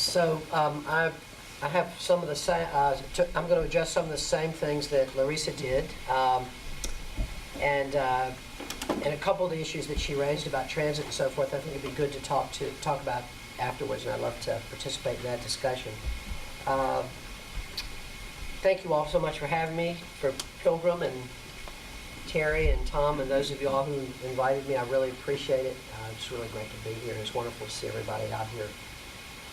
So I have some of the same, I'm going to adjust some of the same things that Larissa did. And a couple of the issues that she raised about transit and so forth, I think it'd be good to talk about afterwards, and I'd love to participate in that discussion. Thank you all so much for having me, for Pilgrim and Terry and Tom and those of you all who invited me. I really appreciate it. It's really great to be here, and it's wonderful to see everybody out here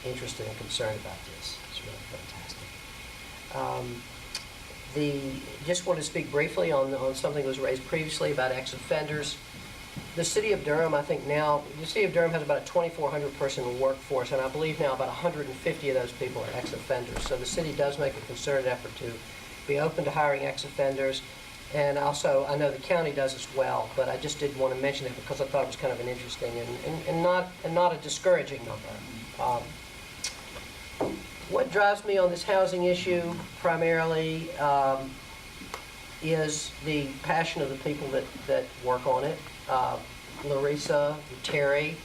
interested and concerned about this. It's really fantastic. Just want to speak briefly on something that was raised previously about ex-offenders. The city of Durham, I think now, the city of Durham has about a 2,400 person workforce, and I believe now about 150 of those people are ex-offenders. So the city does make a concerted effort to be open to hiring ex-offenders. And also, I know the county does as well, but I just did want to mention it because I thought it was kind of an interesting and not a discouraging number. What drives me on this housing issue primarily is the passion of the people that work on it. Larissa, Terry,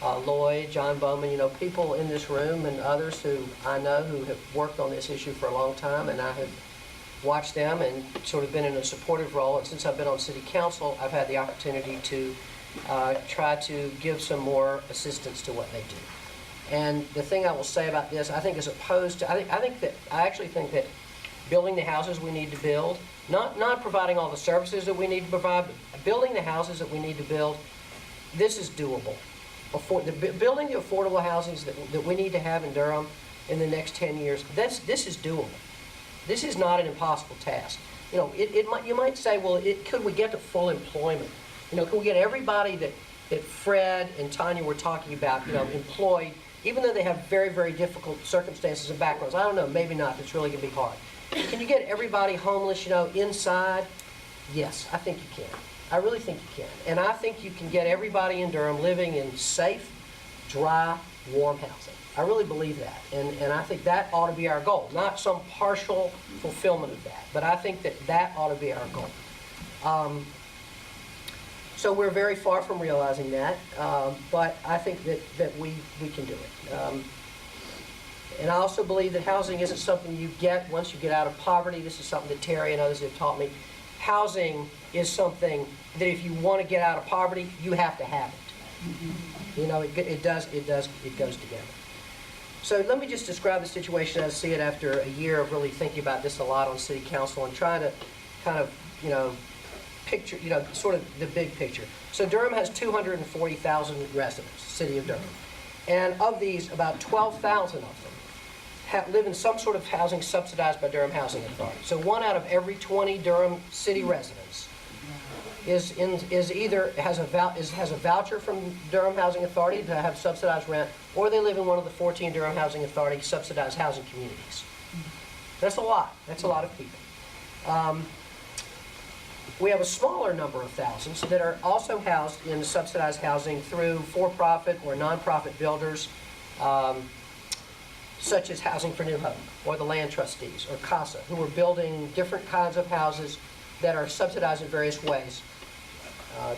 Lloyd, John Bowman, people in this room and others who I know who have worked on this issue for a long time, and I have watched them and sort of been in a supportive role. And since I've been on city council, I've had the opportunity to try to give some more assistance to what they do. And the thing I will say about this, I think as opposed to, I actually think that building the houses we need to build, not providing all the services that we need to provide, but building the houses that we need to build, this is doable. Building the affordable housings that we need to have in Durham in the next 10 years, this is doable. This is not an impossible task. You might say, well, could we get to full employment? Can we get everybody that Fred and Tanya were talking about, employed, even though they have very, very difficult circumstances and backgrounds? I don't know, maybe not. It's really going to be hard. Can you get everybody homeless, inside? Yes, I think you can. I really think you can. And I think you can get everybody in Durham living in safe, dry, warm housing. I really believe that. And I think that ought to be our goal, not some partial fulfillment of that. But I think that ought to be our goal. So we're very far from realizing that, but I think that we can do it. And I also believe that housing isn't something you get once you get out of poverty. This is something that Terry and others have taught me. Housing is something that if you want to get out of poverty, you have to have it. It goes together. So let me just describe the situation as I see it after a year of really thinking about this a lot on city council and trying to kind of, picture, sort of the big picture. So Durham has 240,000 residents, city of Durham. And of these, about 12,000 of them live in some sort of housing subsidized by Durham Housing Authority. So 1 out of every 20 Durham city residents has a voucher from Durham Housing Authority to have subsidized rent, or they live in one of the 14 Durham Housing Authority subsidized housing communities. That's a lot. That's a lot of people. We have a smaller number of thousands that are also housed in subsidized housing through for-profit or nonprofit builders, such as Housing for New Hope, or the Land Trustees, or CASA, who are building different kinds of houses that are subsidized in various ways.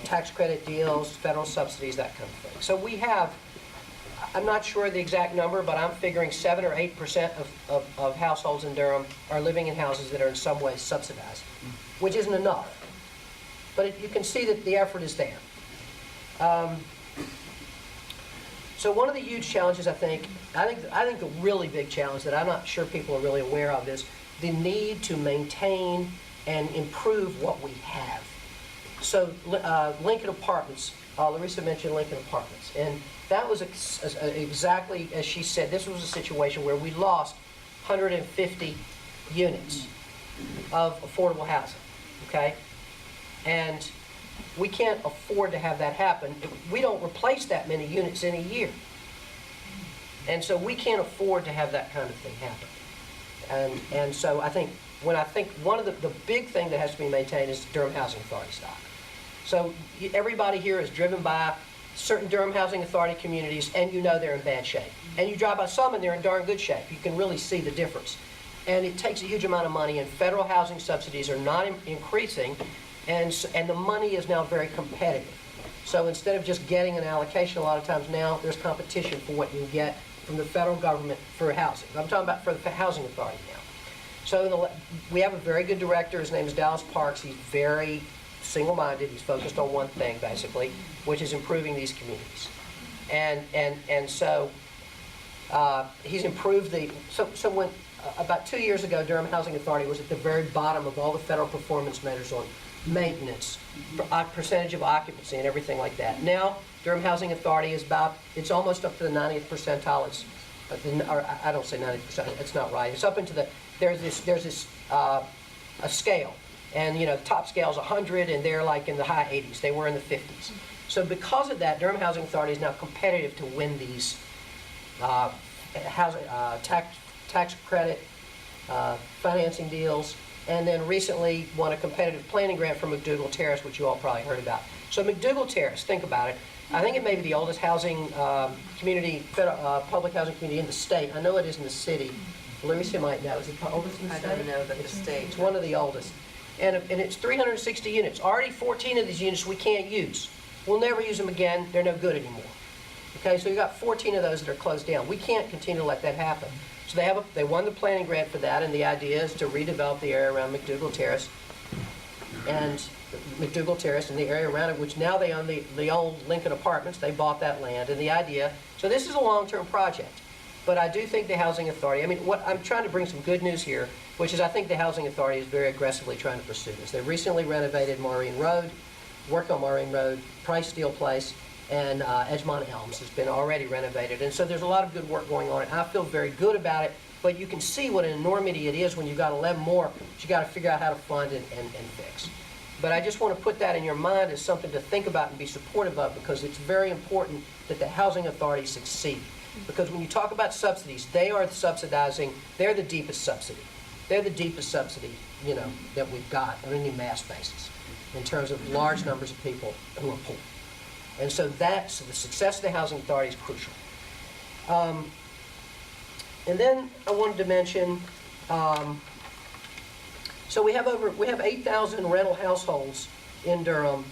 Tax credit deals, federal subsidies, that kind of thing. So we have, I'm not sure the exact number, but I'm figuring 7 or 8% of households in Durham are living in houses that are in some way subsidized, which isn't enough. But you can see that the effort is there. So one of the huge challenges, I think the really big challenge that I'm not sure people are really aware of is the need to maintain and improve what we have. So Lincoln Apartments, Larissa mentioned Lincoln Apartments, and that was exactly as she said. This was a situation where we lost 150 units of affordable housing, okay? And we can't afford to have that happen. We don't replace that many units in a year. And so we can't afford to have that kind of thing happen. And so I think one of the big thing that has to be maintained is Durham Housing Authority stock. So everybody here is driven by certain Durham Housing Authority communities, and they're in bad shape. And you drive by some and they're in darn good shape. You can really see the difference. And it takes a huge amount of money, and federal housing subsidies are not increasing, and the money is now very competitive. So instead of just getting an allocation, a lot of times now there's competition for what you can get from the federal government for housing. I'm talking about for the Housing Authority now. So we have a very good director. His name is Dallas Parks. He's very single-minded. He's focused on one thing, basically, which is improving these communities. And so he's improved so when about 2 years ago, Durham Housing Authority was at the very bottom of all the federal performance measures on maintenance, percentage of occupancy, and everything like that. Now, Durham Housing Authority is it's almost up to the 90th percentile. Or I don't say 90%, it's not right. It's up into there's this a scale. And, the top scale is 100, and they're like in the high 80s. They were in the 50s. So because of that, Durham Housing Authority is now competitive to win these tax credit, financing deals, and then recently won a competitive planning grant for McDougall Terrace, which you all probably heard about. So McDougall Terrace, think about it. I think it may be the oldest housing community, public housing community in the state. I know it is in the city. Larissa might know. Is it the oldest in the state? I don't know that the state. It's one of the oldest. And it's 360 units. Already 14 of these units we can't use. We'll never use them again. They're no good anymore. Okay, so you've got 14 of those that are closed down. We can't continue to let that happen. So they won the planning grant for that, and the idea is to redevelop the area around McDougall Terrace and the area around it, which now they own the old Lincoln Apartments. They bought that land, and the idea, so this is a long-term project. But I do think the Housing Authority, I'm trying to bring some good news here, which is I think the Housing Authority is very aggressively trying to pursue this. They recently renovated Maureen Road, worked on Maureen Road, Price Steel Place, and Edgemont Elms has been already renovated. And so there's a lot of good work going on, and I feel very good about it. But you can see what an enormity it is when you've got 11 more that you got to figure out how to fund and fix. But I just want to put that in your mind as something to think about and be supportive of, because it's very important that the Housing Authority succeed. Because when you talk about subsidies, they are subsidizing, they're the deepest subsidy. They're the deepest subsidy, that we've got on any mass basis in terms of large numbers of people who are poor. And so the success of the Housing Authority is crucial. And then I wanted to mention, so we have 8,000 rental households in Durham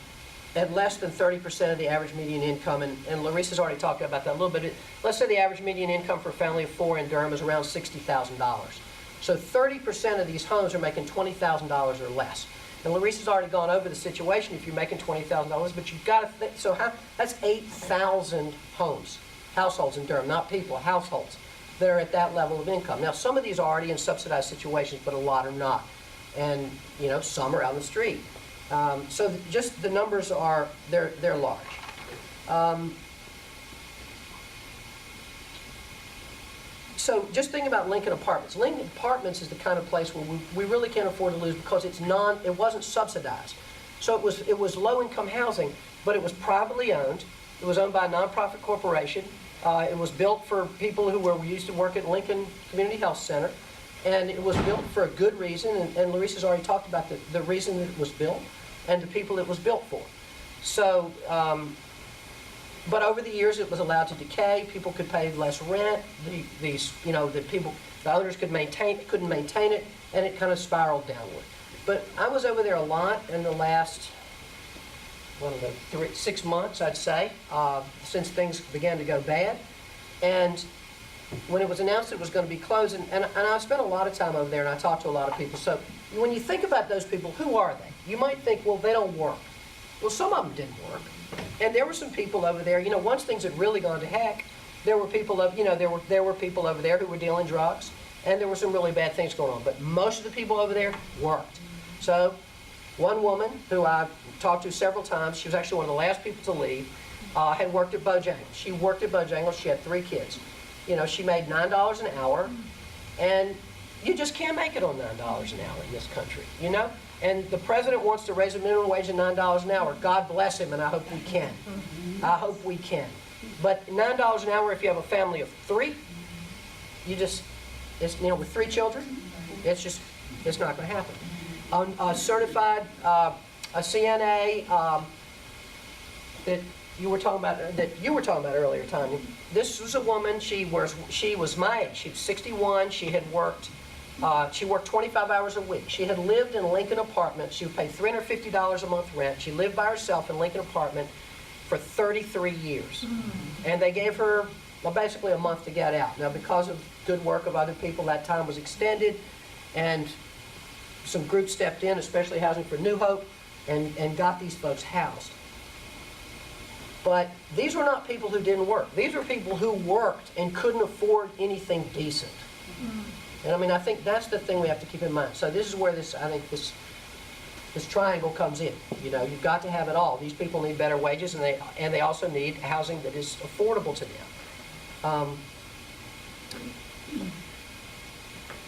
at less than 30% of the average median income, and Larissa's already talked about that a little bit. Let's say the average median income for a family of 4 in Durham is around $60,000. So 30% of these homes are making $20,000 or less. And Larissa's already gone over the situation if you're making $20,000, but you've got to think, that's 8,000 households in Durham, not people, households that are at that level of income. Now, some of these are already in subsidized situations, but a lot are not. And, some are out on the street. So just the numbers they're large. So just think about Lincoln Apartments. Lincoln Apartments is the kind of place where we really can't afford to lose, because it wasn't subsidized. So it was low-income housing, but it was privately owned. It was owned by a nonprofit corporation. It was built for people who used to work at Lincoln Community Health Center. And it was built for a good reason, and Larissa's already talked about the reason that it was built and the people it was built for. So, but over the years it was allowed to decay. People could pay less rent. The owners couldn't maintain it, and it kind of spiraled downward. But I was over there a lot in the last 6 months, I'd say, since things began to go bad. And when it was announced it was going to be closed, and I spent a lot of time over there, and I talked to a lot of people. So when you think about those people, who are they? You might think, well, they don't work. Well, some of them didn't work. And there were some people over there, once things had really gone to heck, there were people people over there who were dealing drugs, and there were some really bad things going on. But most of the people over there worked. So one woman who I talked to several times, she was actually one of the last people to leave, had worked at Bojangles. She worked at Bojangles. She had 3 kids. She made $9 an hour, and you just can't make it on $9 an hour in this country, And the president wants to raise the minimum wage to $9 an hour. God bless him, and I hope we can. I hope we can. But $9 an hour, if you have a family of 3, with 3 children, it's not going to happen. A certified, a CNA that you were talking about earlier, Tanya. This was a woman. She was my age. She was 61. She had worked. She worked 25 hours a week. She had lived in Lincoln Apartments. She would pay $350 a month rent. She lived by herself in Lincoln Apartment for 33 years. And they gave her, well, basically a month to get out. Now, because of good work of other people, that time was extended, and some groups stepped in, especially Housing for New Hope, and got these folks housed. But these were not people who didn't work. These were people who worked and couldn't afford anything decent. And I mean, I think that's the thing we have to keep in mind. So this is where this triangle comes in. You know, you've got to have it all. These people need better wages, and they also need housing that is affordable to them.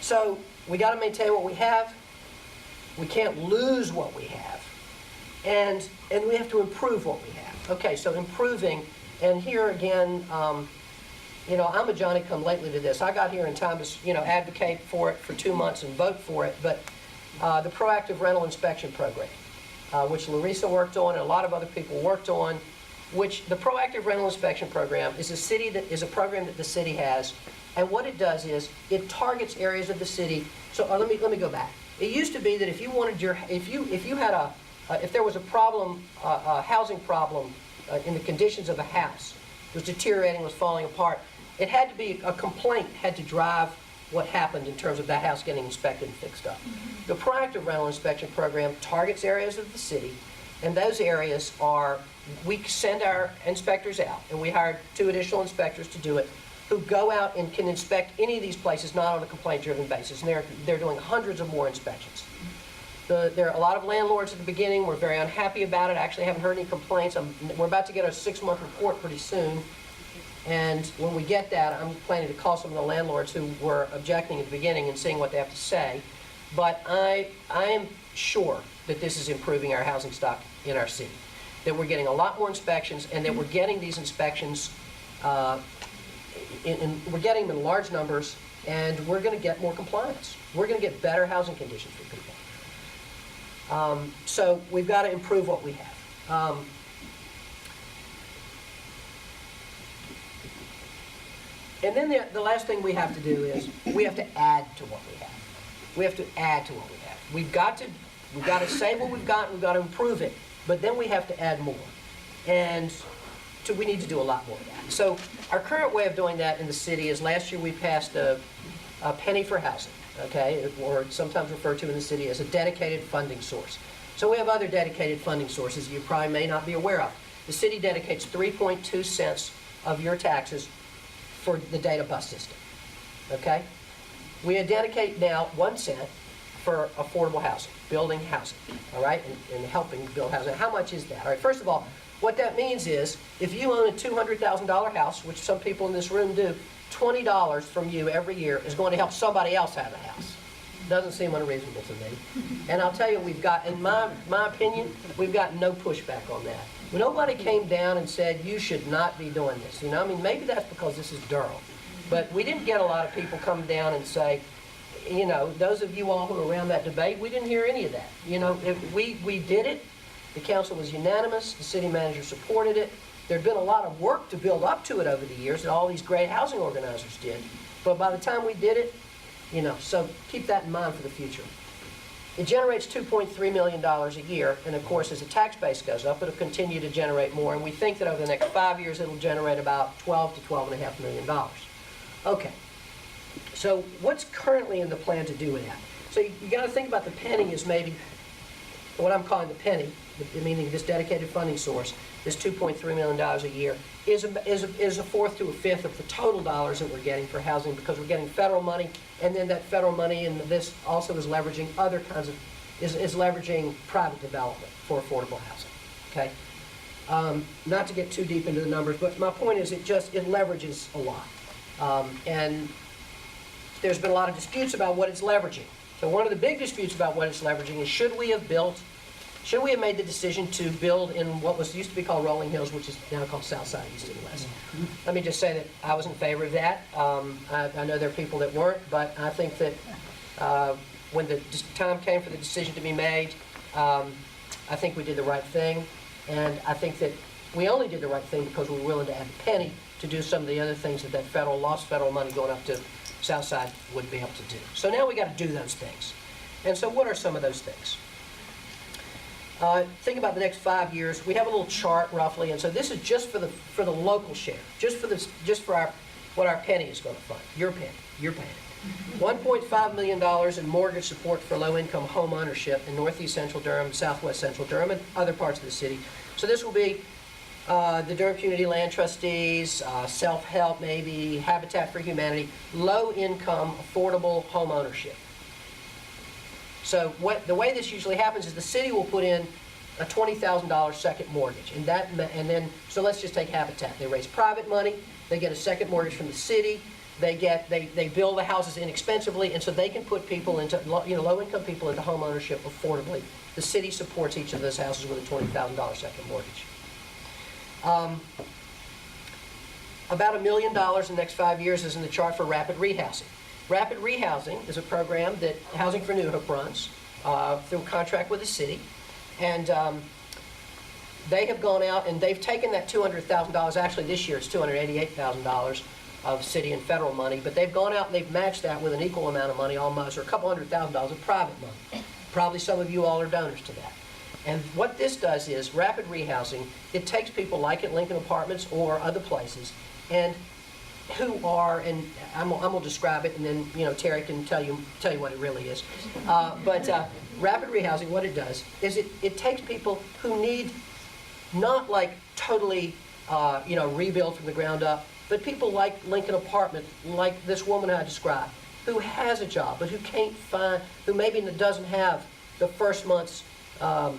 So we got to maintain what we have. We can't lose what we have, and we have to improve what we have. Okay, so improving, and here again, you know, I'm a Johnny-come-lately to this. I got here in time to, you know, advocate for it for 2 months and vote for it, but the proactive rental inspection program, which Larissa worked on and a lot of other people worked on, which the proactive rental inspection program is a program that the city has, and what it does is it targets areas of the city. So let me go back. It used to be that if you wanted if there was a problem, a housing problem in the conditions of a house, it was deteriorating, was falling apart, it had to be a complaint had to drive what happened in terms of that house getting inspected and fixed up. The proactive rental inspection program targets areas of the city, and those areas are, we send our inspectors out, and we hired 2 additional inspectors to do it, who go out and can inspect any of these places, not on a complaint-driven basis, and they're doing hundreds of more inspections. There are a lot of landlords at the beginning were very unhappy about it. I actually haven't heard any complaints. We're about to get a 6-month report pretty soon. And when we get that, I'm planning to call some of the landlords who were objecting at the beginning and seeing what they have to say. But I am sure that this is improving our housing stock in our city. That we're getting a lot more inspections, and that we're getting these inspections, we're getting them in large numbers, and we're going to get more compliance. We're going to get better housing conditions for people. So we've got to improve what we have. And then the last thing we have to do is we have to add to what we have. We have to add to what we have. We've got to say what we've got, and we've got to improve it. But then we have to add more. And so we need to do a lot more of that. So our current way of doing that in the city is last year we passed a penny for housing. Okay, or sometimes referred to in the city as a dedicated funding source. So we have other dedicated funding sources you probably may not be aware of. The city dedicates 3.2 cents of your taxes for the data bus system. Okay? We dedicate now 1 cent for affordable housing, building housing, all right, and helping build housing. How much is that? All right, first of all, what that means is if you own a $200,000 house, which some people in this room do, $20 from you every year is going to help somebody else have a house. Doesn't seem unreasonable to me. And I'll tell you, we've got, in my opinion, we've got no pushback on that. Nobody came down and said, you should not be doing this. You know, I mean, maybe that's because this is Durham. But we didn't get a lot of people come down and say, you know, those of you all who were around that debate, we didn't hear any of that. You know, we did it. The council was unanimous. The city manager supported it. There'd been a lot of work to build up to it over the years that all these great housing organizers did. But by the time we did it, you know, so keep that in mind for the future. It generates $2.3 million a year, and of course, as the tax base goes up, it'll continue to generate more, and we think that over the next 5 years, it'll generate about $12 to $12.5 million. Okay, so what's currently in the plan to do with that? So you got to think about the penny as maybe, what I'm calling the penny, meaning this dedicated funding source, this $2.3 million a year, is a fourth to a fifth of the total dollars that we're getting for housing, because we're getting federal money, and then that federal money, and this also is leveraging other kinds of, is leveraging private development for affordable housing, okay? Not to get too deep into the numbers, but my point is it leverages a lot. And there's been a lot of disputes about what it's leveraging. So one of the big disputes about what it's leveraging is should we have made the decision to build in what used to be called Rolling Hills, which is now called Southside East and West. Let me just say that I was in favor of that. I know there are people that weren't, but I think that when the time came for the decision to be made, I think we did the right thing. And I think that we only did the right thing because we were willing to add a penny to do some of the other things that lost federal money going up to Southside would be able to do. So now we got to do those things. And so what are some of those things? Think about the next 5 years. We have a little chart roughly, and so this is just for the local share, just for what our penny is going to fund. Your penny, you're paying. $1.5 million in mortgage support for low-income home ownership in Northeast Central Durham, Southwest Central Durham, and other parts of the city. So this will be the Durham Community Land Trustees, self-help maybe, Habitat for Humanity, low-income, affordable home ownership. So the way this usually happens is the city will put in a $20,000 second mortgage, and then so let's just take Habitat. They raise private money, they get a second mortgage from the city, they build the houses inexpensively, and so they can put people into low-income people into home ownership affordably. The city supports each of those houses with a $20,000 second mortgage. About $1 million in the next 5 years is in the chart for rapid rehousing. Rapid rehousing is a program that Housing for New Hope runs through a contract with the city, and they have gone out and they've taken that $200,000. Actually, this year it's $288,000 of city and federal money, but they've gone out and they've matched that with an equal amount of money, almost, or a couple $100,000 of private money. Probably some of you all are donors to that. And what this does is rapid rehousing. It takes people like at Lincoln Apartments or other places, and who are, and I'm gonna describe it, and then Terry can tell you what it really is. But rapid rehousing, what it does is it takes people who need not like totally rebuild from the ground up, but people like Lincoln Apartment, like this woman I described, who has a job but who can't find, who maybe doesn't have the first month's down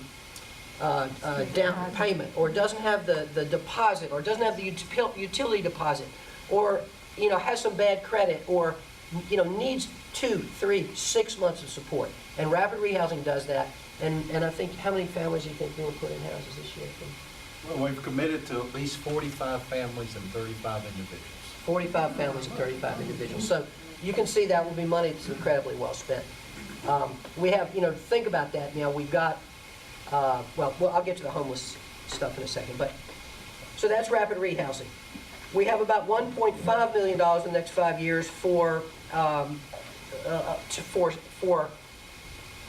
payment, or doesn't have the deposit, or doesn't have the utility deposit, or has some bad credit, or needs 2, 3, 6 months of support. And rapid rehousing does that. And I think, how many families do you think we'll put in houses this year? Well, we've committed to at least 45 families and 35 individuals. 45 families and 35 individuals. So you can see that will be money that's incredibly well spent. We have, think about that. Now we've got, well, I'll get to the homeless stuff in a second. But so that's rapid rehousing. We have about $1.5 million in the next 5 years for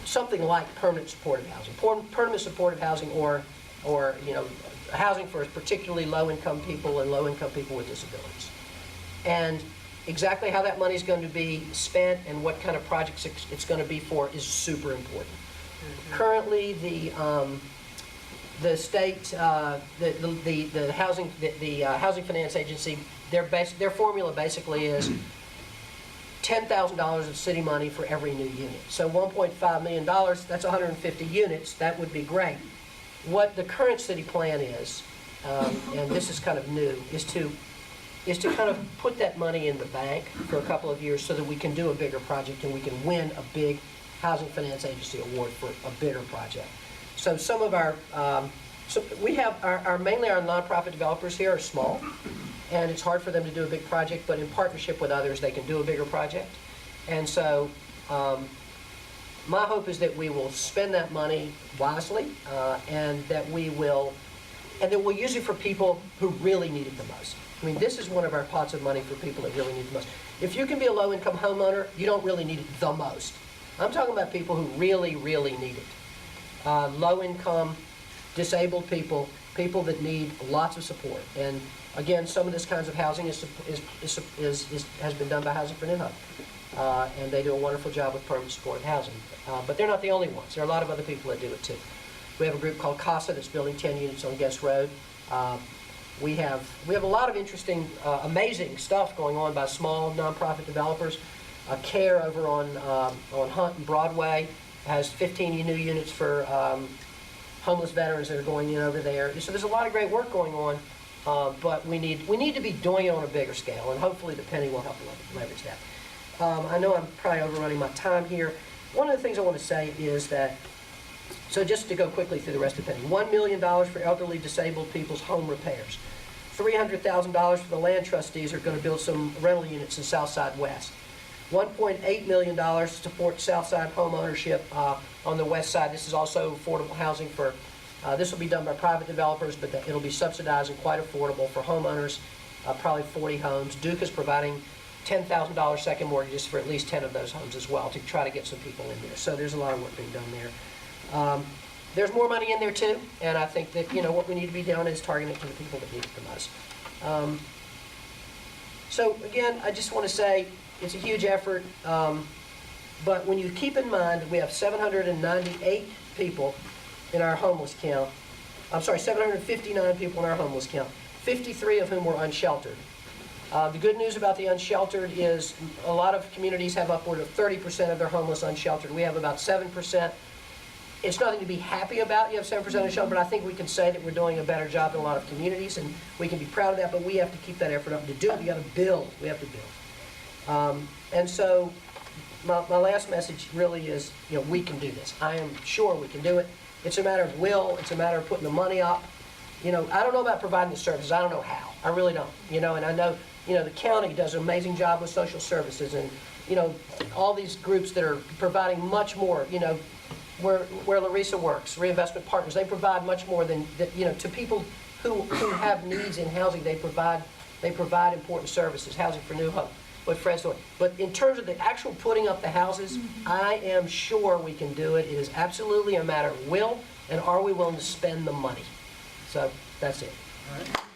something like permanent supportive housing, permanent supportive housing, or housing for particularly low-income people and low-income people with disabilities. And exactly how that money is going to be spent and what kind of projects it's going to be for is super important. Mm-hmm. Currently, the state, the housing finance agency, their formula basically is $10,000 of city money for every new unit. So $1.5 million, that's 150 units. That would be great. What the current city plan is, and this is kind of new, is to kind of put that money in the bank for a couple of years so that we can do a bigger project and we can win a big housing finance agency award for a bigger project. So some of our, we have mainly our nonprofit developers here are small, and it's hard for them to do a big project, but in partnership with others, they can do a bigger project. And so my hope is that we will spend that money wisely, and that we'll use it for people who really need it the most. I mean, this is one of our pots of money for people that really need it the most. If you can be a low-income homeowner, you don't really need it the most. I'm talking about people who really, really need it. Low-income, disabled people, people that need lots of support. And again, some of this kinds of housing has been done by Housing for New Hope. And they do a wonderful job with permanent supportive housing. But they're not the only ones. There are a lot of other people that do it too. We have a group called CASA that's building 10 units on Guest Road. We have a lot of interesting, amazing stuff going on by small nonprofit developers. CARE over on Hunt and Broadway has 15 new units for homeless veterans that are going in over there. So there's a lot of great work going on, but we need to be doing it on a bigger scale, and hopefully the penny will help leverage that. I know I'm probably overrunning my time here. One of the things I want to say is that, so just to go quickly through the rest of the penny, $1 million for elderly disabled people's home repairs. $300,000 for the land trustees are going to build some rental units in Southside West. $1.8 million to support Southside home ownership on the west side. This is also affordable housing for, this will be done by private developers, but it'll be subsidized and quite affordable for homeowners, probably 40 homes. Duke is providing $10,000 second mortgages for at least 10 of those homes as well to try to get some people in there. So there's a lot of work being done there. there's more money in there too, and I think that, what we need to be doing is targeting it to the people that need it the most. So again, I just want to say, it's a huge effort, but when you keep in mind that we have 798 people in our homeless count, 759 people in our homeless count, 53 of whom were unsheltered. The good news about the unsheltered is a lot of communities have upward of 30% of their homeless unsheltered. We have about 7%. It's nothing to be happy about, you have 7% unsheltered, but I think we can say that we're doing a better job in a lot of communities, and we can be proud of that, but we have to keep that effort up. To do it, we got to build. We have to build. And so my last message really is, we can do this. I am sure we can do it. It's a matter of will. It's a matter of putting the money up. I don't know about providing the services. I don't know how. I really don't. And I know, the county does an amazing job with social services, and, all these groups that are providing much more, where Larissa works, Reinvestment Partners, they provide much more than, to people who have needs in housing. They provide important services, Housing for New Hope, what Fred's doing. But in terms of the actual putting up the houses, I am sure we can do it. It is absolutely a matter of will, and are we willing to spend the money? So that's it. All right.